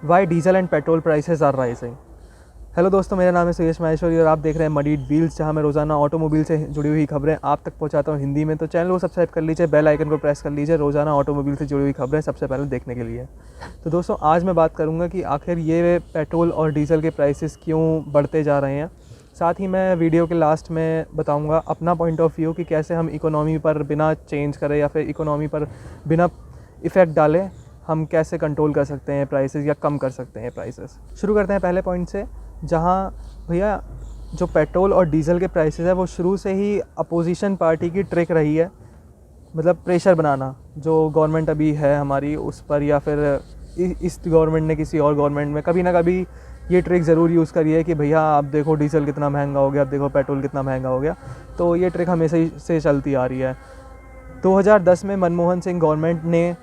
Y diesel and petrol prices are rising. Hello दोस्तों, मेरा नाम है सुयश माहेश्वरी और आप देख रहे हैं मनीड व्हील्स, जहां मैं रोज़ाना ऑटोमोबाइल से जुड़ी हुई खबरें आप तक पहुंचाता हूं हिंदी में। तो चैनल को सब्सक्राइब कर लीजिए, बेल आइकन को प्रेस कर लीजिए रोज़ाना ऑटोमोबाइल से जुड़ी हुई खबरें सबसे पहले देखने के लिए। तो दोस्तों, आज मैं बात करूंगा कि आखिर ये पेट्रोल और डीजल के प्राइसेस क्यों बढ़ते जा रहे हैं। साथ ही मैं वीडियो के लास्ट में बताऊँगा अपना पॉइंट ऑफ व्यू कि कैसे हम इकोनॉमी पर बिना चेंज करें या फिर इकोनॉमी पर बिना इफ़ेक्ट डालें हम कैसे कंट्रोल कर सकते हैं प्राइसेस या कम कर सकते हैं प्राइसेस। शुरू करते हैं पहले पॉइंट से, जहां भैया जो पेट्रोल और डीज़ल के प्राइसेस है वो शुरू से ही अपोजिशन पार्टी की ट्रिक रही है, मतलब प्रेशर बनाना जो गवर्नमेंट अभी है हमारी उस पर, या फिर इस गवर्नमेंट ने किसी और गवर्नमेंट में कभी ना कभी ये ट्रिक ज़रूर यूज़ करी है कि भैया आप देखो डीजल कितना महंगा हो गया, आप देखो पेट्रोल कितना महंगा हो गया। तो ये ट्रिक हमेशा ही से चलती आ रही है। 2010 में मनमोहन सिंह गवर्नमेंट ने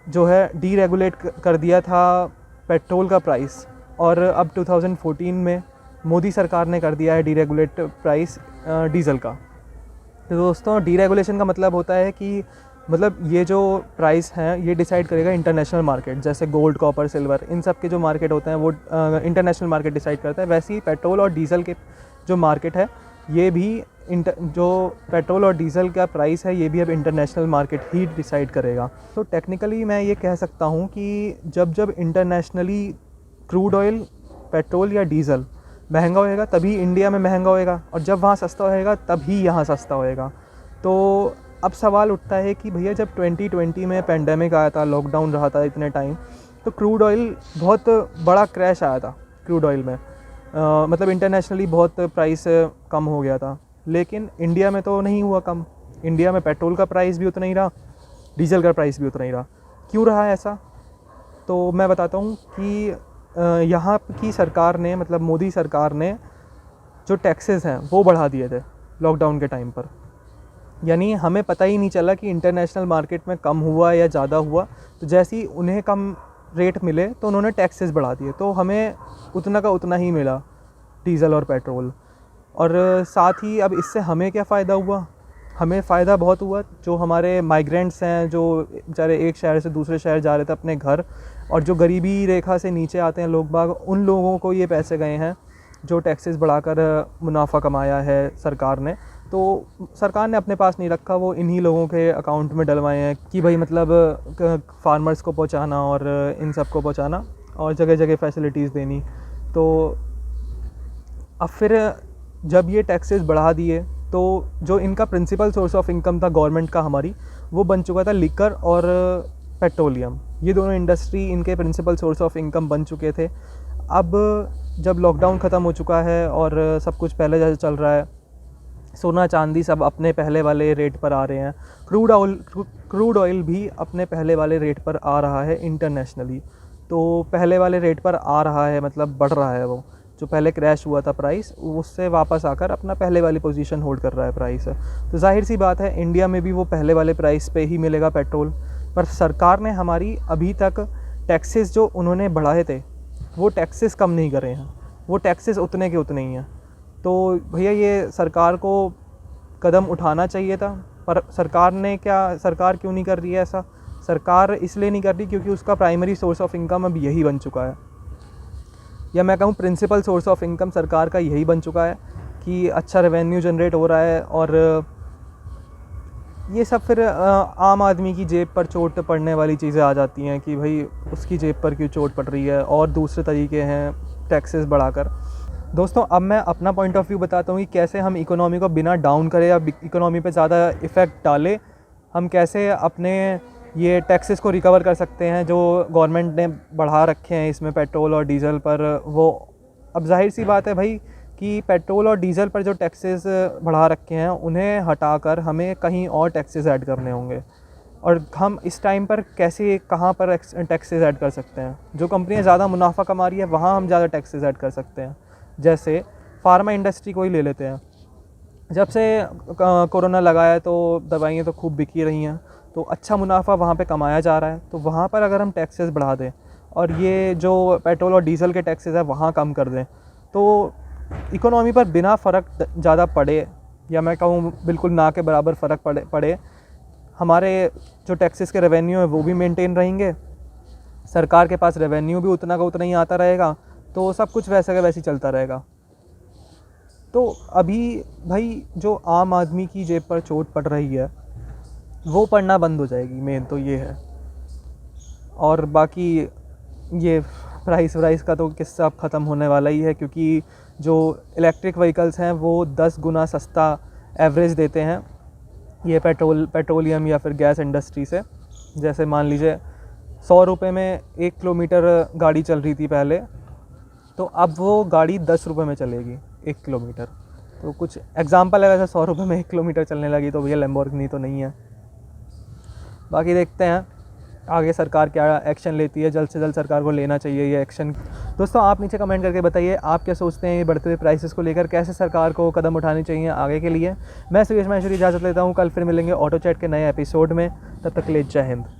जो है डीरेगुलेट कर दिया था पेट्रोल का प्राइस, और अब 2014 में मोदी सरकार ने कर दिया है डीरेगुलेट प्राइस डीज़ल का। तो दोस्तों, डीरेगुलेशन का मतलब होता है कि मतलब ये जो प्राइस हैं ये डिसाइड करेगा इंटरनेशनल मार्केट, जैसे गोल्ड, कॉपर, सिल्वर, इन सब के जो मार्केट होते हैं वो इंटरनेशनल मार्केट डिसाइड करता है। वैसे ही पेट्रोल और डीज़ल के जो मार्केट है ये भी जो पेट्रोल और डीज़ल का प्राइस है ये भी अब इंटरनेशनल मार्केट ही डिसाइड करेगा। तो टेक्निकली मैं ये कह सकता हूँ कि जब जब इंटरनेशनली क्रूड ऑयल, पेट्रोल या डीज़ल महंगा होएगा तभी इंडिया में महंगा होएगा, और जब वहाँ सस्ता होएगा तभी यहाँ सस्ता होएगा। तो अब सवाल उठता है कि भैया जब 2020 में पेंडेमिक आया था, लॉकडाउन रहा था इतने टाइम, तो क्रूड ऑयल बहुत बड़ा क्रैश आया था क्रूड ऑयल में। मतलब इंटरनेशनली बहुत प्राइस कम हो गया था, लेकिन इंडिया में तो नहीं हुआ कम। इंडिया में पेट्रोल का प्राइस भी उतना ही रहा, डीजल का प्राइस भी उतना ही रहा। क्यों रहा है ऐसा? तो मैं बताता हूँ कि यहाँ की सरकार ने, मतलब मोदी सरकार ने जो टैक्सेस हैं वो बढ़ा दिए थे लॉकडाउन के टाइम पर। यानी हमें पता ही नहीं चला कि इंटरनेशनल मार्केट में कम हुआ या ज़्यादा हुआ। तो जैसे ही उन्हें कम रेट मिले तो उन्होंने टैक्सेस बढ़ा दिए, तो हमें उतना का उतना ही मिला डीज़ल और पेट्रोल। और साथ ही अब इससे हमें क्या फ़ायदा हुआ? हमें फ़ायदा बहुत हुआ। जो हमारे माइग्रेंट्स हैं, जो बेचारे एक शहर से दूसरे शहर जा रहे थे अपने घर, और जो गरीबी रेखा से नीचे आते हैं लोग बाग, उन लोगों को ये पैसे गए हैं जो टैक्सेस बढ़ाकर मुनाफा कमाया है सरकार ने। तो सरकार ने अपने पास नहीं रखा, वो इन्हीं लोगों के अकाउंट में डलवाए हैं कि भाई मतलब फार्मर्स को पहुंचाना और इन सब को पहुंचाना और जगह जगह फैसिलिटीज़ देनी। तो अब फिर जब ये टैक्सेस बढ़ा दिए तो जो इनका प्रिंसिपल सोर्स ऑफ इनकम था गवर्नमेंट का हमारी, वो बन चुका था लिकर और पेट्रोलियम। ये दोनों इंडस्ट्री इनके प्रिंसिपल सोर्स ऑफ इनकम बन चुके थे। अब जब लॉकडाउन ख़त्म हो चुका है और सब कुछ पहले जैसे चल रहा है, सोना चांदी सब अपने पहले वाले रेट पर आ रहे हैं, क्रूड ऑयल भी अपने पहले वाले रेट पर आ रहा है इंटरनेशनली। तो पहले वाले रेट पर आ रहा है मतलब बढ़ रहा है, वो जो पहले क्रैश हुआ था प्राइस उससे वापस आकर अपना पहले वाली पोजीशन होल्ड कर रहा है प्राइस। तो जाहिर सी बात है इंडिया में भी वो पहले वाले प्राइस पे ही मिलेगा पेट्रोल। पर सरकार ने हमारी अभी तक टैक्सेस जो उन्होंने बढ़ाए थे वो टैक्सेस कम नहीं करे हैं, वो टैक्सेस उतने के उतने ही हैं। तो भैया ये सरकार को कदम उठाना चाहिए था, पर सरकार क्यों नहीं कर रही है ऐसा? सरकार इसलिए नहीं कर रही क्योंकि उसका प्राइमरी सोर्स ऑफ इनकम अब यही बन चुका है, या मैं कहूँ प्रिंसिपल सोर्स ऑफ इनकम सरकार का यही बन चुका है कि अच्छा रेवेन्यू जनरेट हो रहा है। और ये सब फिर आम आदमी की जेब पर चोट पड़ने वाली चीज़ें आ जाती हैं कि भाई उसकी जेब पर क्यों चोट पड़ रही है, और दूसरे तरीके हैं टैक्सेस बढ़ाकर। दोस्तों, अब मैं अपना पॉइंट ऑफ व्यू बताता हूँ कि कैसे हम इकोनॉमी को बिना डाउन करे या इकोनॉमी पे ज़्यादा इफ़ेक्ट डाले हम कैसे अपने ये टैक्सेस को रिकवर कर सकते हैं जो गवर्नमेंट ने बढ़ा रखे हैं इसमें पेट्रोल और डीज़ल पर। वो अब जाहिर सी बात है भाई कि पेट्रोल और डीज़ल पर जो टैक्सेस बढ़ा रखे हैं उन्हें हटाकर हमें कहीं और टैक्सेस ऐड करने होंगे। और हम इस टाइम पर कैसे कहाँ पर टैक्सेस ऐड कर सकते हैं? जो कंपनियां ज़्यादा मुनाफा कमा रही है वहाँ हम ज़्यादा टैक्सेस ऐड कर सकते हैं। जैसे फार्मा इंडस्ट्री को ही ले लेते हैं। जब से कोरोना लगा है तो दवाइयाँ तो खूब बिकी रही हैं, तो अच्छा मुनाफा वहाँ पे कमाया जा रहा है। तो वहाँ पर अगर हम टैक्सेस बढ़ा दें और ये जो पेट्रोल और डीज़ल के टैक्सेस है वहाँ कम कर दें, तो इकोनॉमी पर बिना फ़र्क ज़्यादा पड़े, या मैं कहूँ बिल्कुल ना के बराबर फ़र्क पड़े, हमारे जो टैक्सेस के रेवेन्यू है वो भी मेंटेन रहेंगे। सरकार के पास रेवेन्यू भी उतना का उतना ही आता रहेगा, तो सब कुछ वैसे का वैसे ही चलता रहेगा। तो अभी भाई जो आम आदमी की जेब पर चोट पड़ रही है वो पड़ना बंद हो जाएगी, मेन तो ये है। और बाकी ये प्राइस वाइस का तो किस्सा अब ख़त्म होने वाला ही है, क्योंकि जो इलेक्ट्रिक व्हीकल्स हैं वो 10 गुना सस्ता एवरेज देते हैं ये पेट्रोलियम या फिर गैस इंडस्ट्री से। जैसे मान लीजिए 100 रुपये में 1 किलोमीटर गाड़ी चल रही थी पहले, तो अब वो गाड़ी 10 रुपये में चलेगी 1 किलोमीटर। तो कुछ एग्जांपल है, वैसे 100 रुपये में 1 किलोमीटर चलने लगी तो भैया लैम्बोर्गिनी तो नहीं है। बाकी देखते हैं आगे सरकार क्या एक्शन लेती है, जल्द से जल्द सरकार को लेना चाहिए ये एक्शन। दोस्तों आप नीचे कमेंट करके बताइए आप क्या सोचते हैं ये बढ़ते हुए प्राइसेस को लेकर, कैसे सरकार को कदम उठाने चाहिए आगे के लिए। मैं सुयश माहेश्वरी इजाज़त लेता हूँ, कल फिर मिलेंगे ऑटो चैट के नए एपिसोड में, तब तक के लिए जय हिंद।